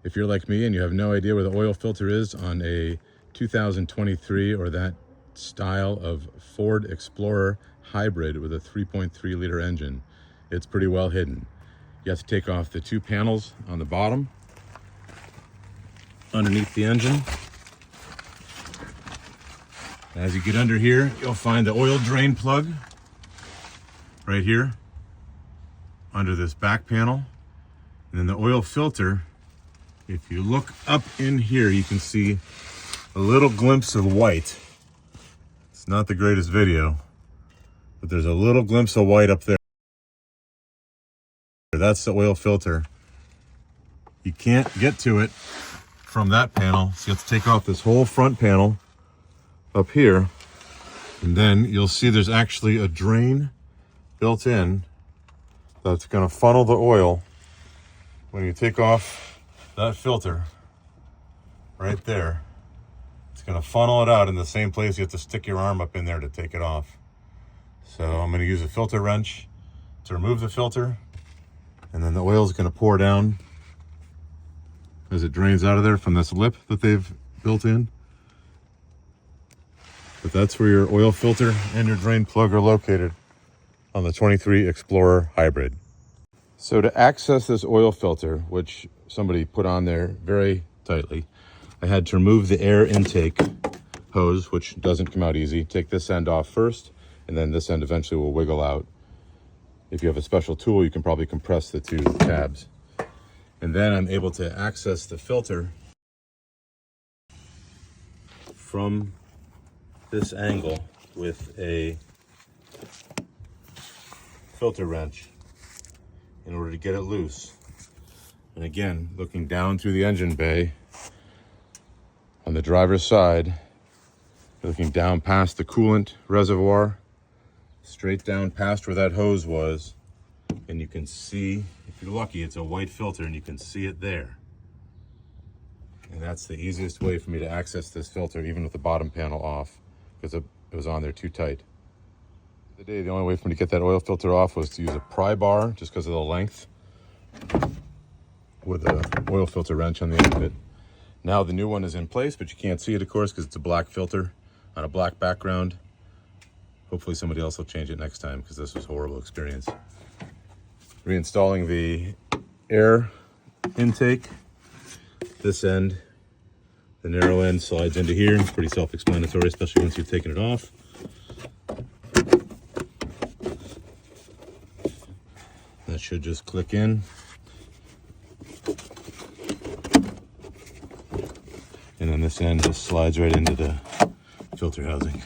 If you're like me and you have no idea where the oil filter is on a 2023 or that style of Ford Explorer hybrid with a 3.3 liter engine, it's pretty well hidden. You have to take off the two panels on the bottom underneath the engine. As you get under here, you'll find the oil drain plug right here under this back panel. And then the oil filter, if you look up in here, you can see a little glimpse of white. It's not the greatest video, but there's a little glimpse of white up there. That's the oil filter. You can't get to it from that panel, so you have to take off this whole front panel up here, and then you'll see there's actually a drain built in that's going to funnel the oil. When you take off that filter right there, it's going to funnel it out in the same place. You have to stick your arm up in there to take it off. So I'm going to use a filter wrench to remove the filter, and then the oil is going to pour down as it drains out of there from this lip that they've built in. But that's where your oil filter and your drain plug are located on the 23 Explorer Hybrid. So to access this oil filter, which somebody put on there very tightly, I had to remove the air intake hose, which doesn't come out easy. Take this end off first, and then this end eventually will wiggle out. If you have a special tool, you can probably compress the two tabs. And then I'm able to access the filter from this angle with a filter wrench in order to get it loose. And again, looking down through the engine bay on the driver's side, looking down past the coolant reservoir, straight down past where that hose was, and you can see, if you're lucky, it's a white filter and you can see it there. And that's the easiest way for me to access this filter, even with the bottom panel off, because it was on there too tight. The only way for me to get that oil filter off was to use a pry bar, just because of the length, with an oil filter wrench on the end of it. Now the new one is in place, but you can't see it, of course, because it's a black filter on a black background. Hopefully somebody else will change it next time, because this was a horrible experience. Reinstalling the air intake. This end, the narrow end, slides into here. It's pretty self-explanatory, especially once you've taken it off. That should just click in. And then this end just slides right into the filter housing.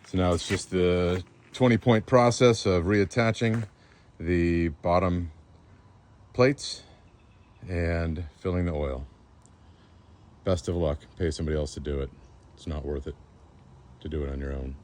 So now it's just the 20-point process of reattaching the bottom plates and filling the oil. Best of luck. Pay somebody else to do it. It's not worth it to do it on your own.